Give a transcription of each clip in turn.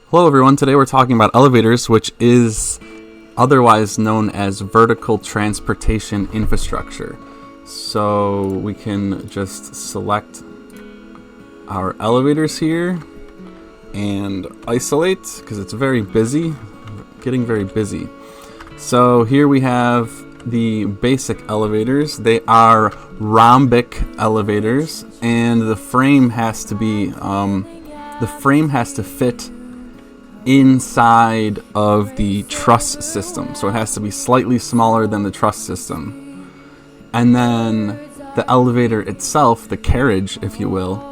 Hello everyone, today we're talking about elevators, which is otherwise known as vertical transportation infrastructure. So we can just select our elevators here and isolate, because it's very busy, getting very busy. So here we have the basic elevators. They are rhombic elevators, and the frame has to be, fit inside of the truss system. So it has to be slightly smaller than the truss system. And then the elevator itself, the carriage, if you will,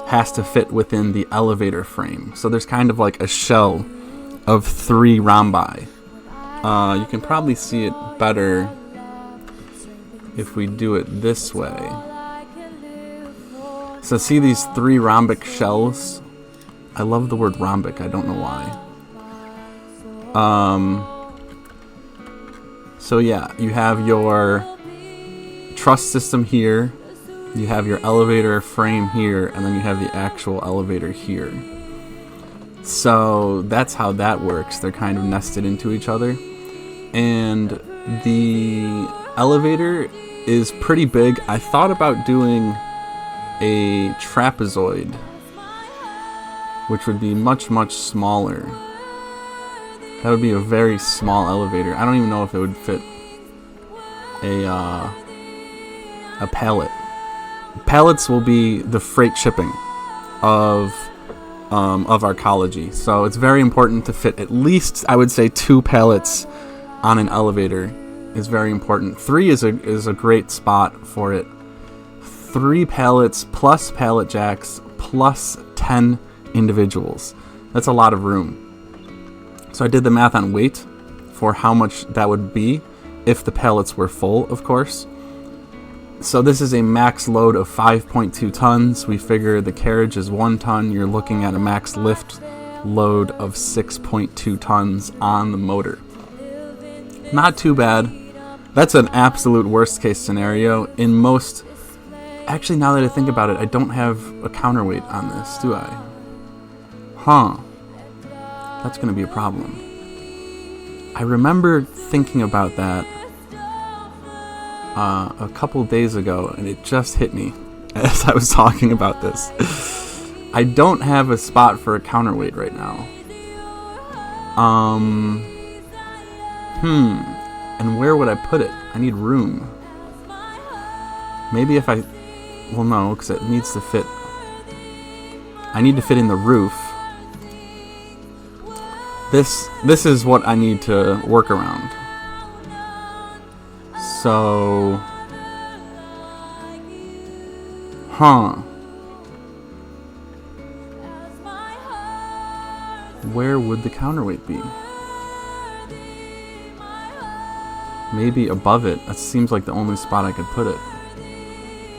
has to fit within the elevator frame. So there's kind of like a shell of 3 rhombi. You can probably see it better if we do it this way. So see these 3 rhombic shells? I love the word rhombic, I don't know why. So yeah, you have your truss system here, you have your elevator frame here, and then you have the actual elevator here. So that's how that works. They're kind of nested into each other. And the elevator is pretty big. I thought about doing a trapezoid, which would be much, much smaller. That would be a very small elevator. I don't even know if it would fit a pallet. Pallets will be the freight shipping of Arkology. So it's very important to fit at least, I would say, 2 pallets on an elevator is very important. 3 is a great spot for it. 3 pallets plus pallet jacks plus 10 individuals. That's a lot of room. So I did the math on weight for how much that would be if the pallets were full, of course. So this is a max load of 5.2 tons. We figure the carriage is 1 ton. You're looking at a max lift load of 6.2 tons on the motor. Not too bad. That's an absolute worst case scenario. In most... Actually, now that I think about it, I don't have a counterweight on this, do I? Huh. That's going to be a problem. I remember thinking about that a couple days ago, and it just hit me as I was talking about this. I don't have a spot for a counterweight right now. And where would I put it? I need room. Maybe if I... Well, no, because it needs to fit... I need to fit in the roof. This is what I need to work around. So... Where would the counterweight be? Maybe above it. That seems like the only spot I could put it.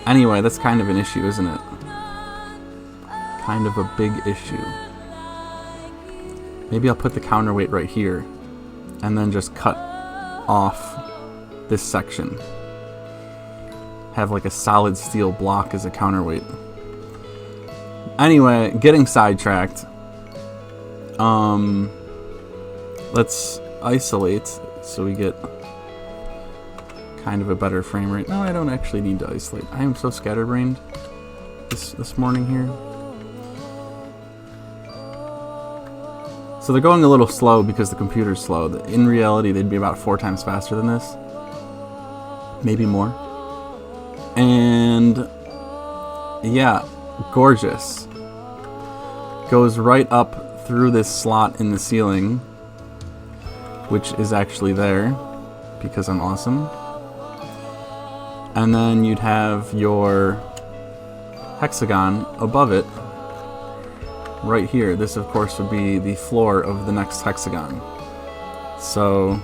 Anyway, that's kind of an issue, isn't it? Kind of a big issue. Maybe I'll put the counterweight right here and then just cut off this section. Have like a solid steel block as a counterweight. Anyway, getting sidetracked. Let's isolate so we get kind of a better frame rate. No, I don't actually need to isolate. I am so scatterbrained this morning here. So they're going a little slow because the computer's slow. In reality, they'd be about 4 times faster than this. Maybe more. And yeah, gorgeous. Goes right up through this slot in the ceiling, which is actually there because I'm awesome. And then you'd have your hexagon above it right here. This, of course, would be the floor of the next hexagon. So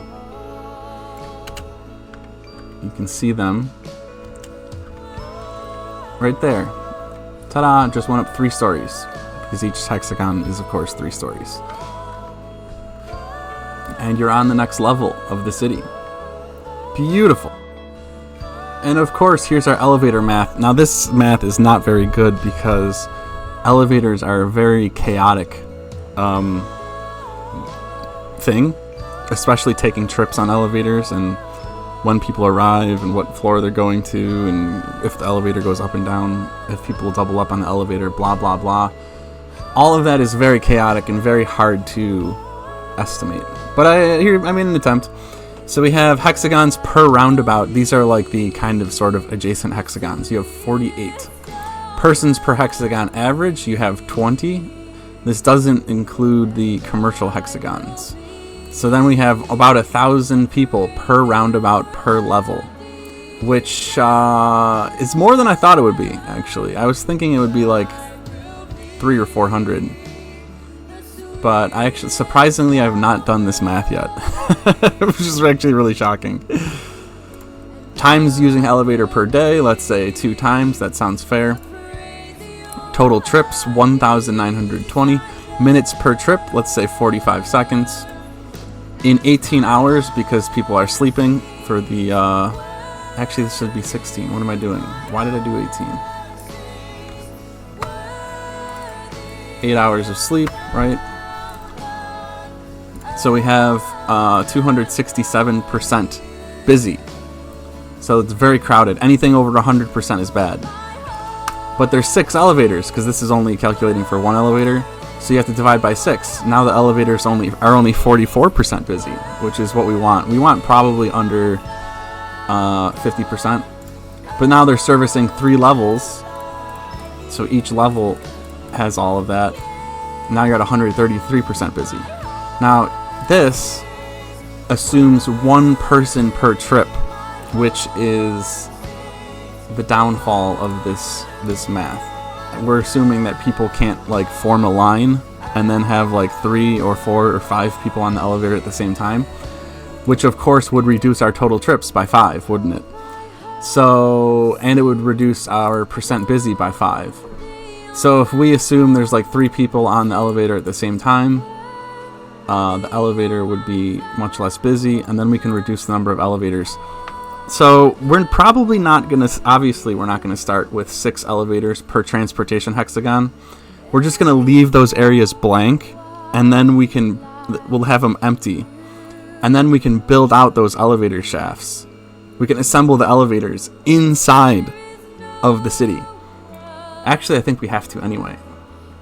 you can see them right there. Ta-da! Just went up 3 stories because each hexagon is, of course, 3 stories. And you're on the next level of the city. Beautiful. And of course, here's our elevator math. Now this math is not very good because elevators are a very chaotic thing, especially taking trips on elevators and when people arrive and what floor they're going to, and if the elevator goes up and down, if people double up on the elevator, blah, blah, blah. All of that is very chaotic and very hard to estimate. But I made an attempt. So we have hexagons per roundabout. These are like the kind of sort of adjacent hexagons. You have 48. Persons per hexagon average, you have 20. This doesn't include the commercial hexagons. So then we have about 1,000 people per roundabout per level, which is more than I thought it would be, actually. I was thinking it would be like 300 or 400. But I actually, surprisingly, I have not done this math yet, which is actually really shocking. Times using elevator per day, let's say 2 times, that sounds fair. Total trips, 1,920. Minutes per trip, let's say 45 seconds. In 18 hours, because people are sleeping for the, actually this should be 16. What am I doing? Why did I do 18? 8 hours of sleep, right? So we have 267% busy. So it's very crowded. Anything over 100% is bad. But there's 6 elevators, because this is only calculating for 1 elevator. So you have to divide by 6. Now the elevators are only 44% busy, which is what we want. We want probably under 50%. But now they're servicing 3 levels. So each level has all of that. Now you're at 133% busy. Now this assumes 1 person per trip, which is the downfall of this math. We're assuming that people can't like form a line and then have like 3 or 4 or 5 people on the elevator at the same time, which of course would reduce our total trips by 5, wouldn't it? So, and it would reduce our percent busy by 5. So if we assume there's like 3 people on the elevator at the same time, the elevator would be much less busy, and then we can reduce the number of elevators. So we're probably not going to, obviously we're not going to start with 6 elevators per transportation hexagon. We're just going to leave those areas blank, and then we'll have them empty. And then we can build out those elevator shafts. We can assemble the elevators inside of the city. Actually, I think we have to anyway.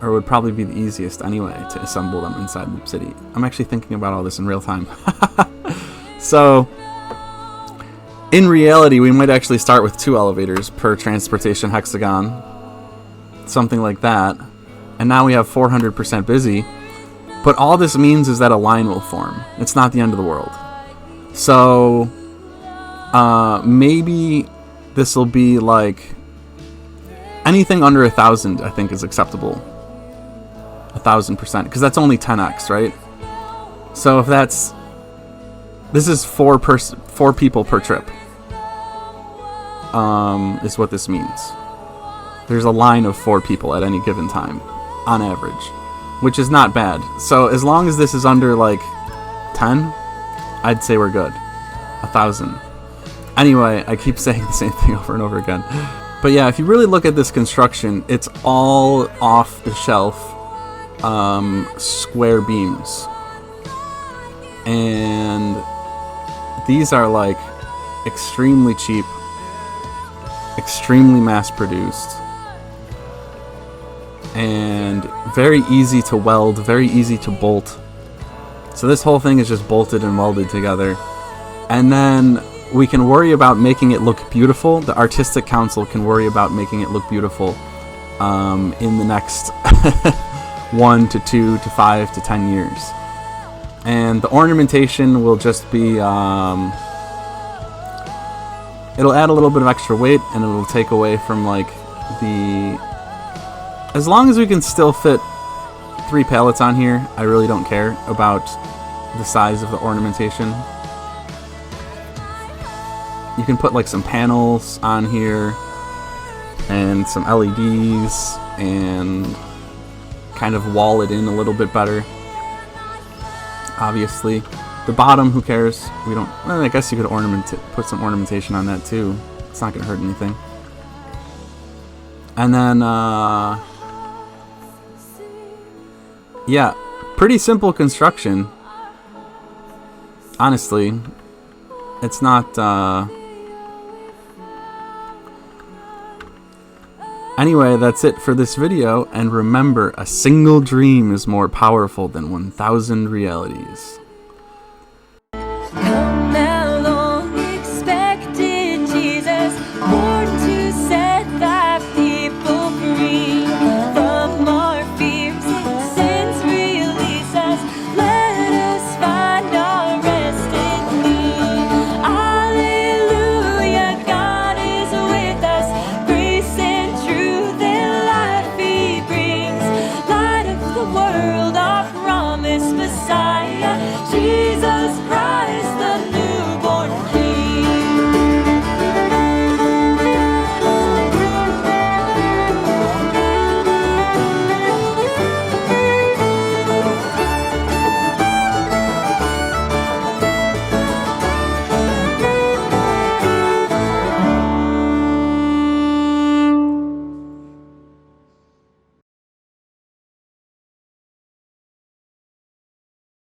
Or it would probably be the easiest anyway to assemble them inside the city. I'm actually thinking about all this in real time. So in reality, we might actually start with 2 elevators per transportation hexagon, something like that, and now we have 400% busy, but all this means is that a line will form. It's not the end of the world. So maybe this will be like anything under 1,000, I think, is acceptable. 1,000%, because that's only 10x, right? So if this is 4 people per trip. Is what this means. There's a line of 4 people at any given time, on average, which is not bad. So as long as this is under like 10, I'd say we're good. 1,000. Anyway, I keep saying the same thing over and over again. But yeah, if you really look at this construction, it's all off the shelf square beams. And these are like extremely cheap, extremely mass-produced, and very easy to weld, very easy to bolt. So this whole thing is just bolted and welded together. And then we can worry about making it look beautiful. The Artistic Council can worry about making it look beautiful in the next 1 to 2 to 5 to 10 years. And the ornamentation will just be, it'll add a little bit of extra weight, and it'll take away from like as long as we can still fit 3 pallets on here, I really don't care about the size of the ornamentation. You can put like some panels on here and some LEDs and kind of wall it in a little bit better. Obviously, the bottom, who cares? We don't. Well, I guess you could put some ornamentation on that too. It's not going to hurt anything. And then, yeah, pretty simple construction. honestly, it's not. Anyway, that's it for this video, and remember, a single dream is more powerful than 1,000 realities.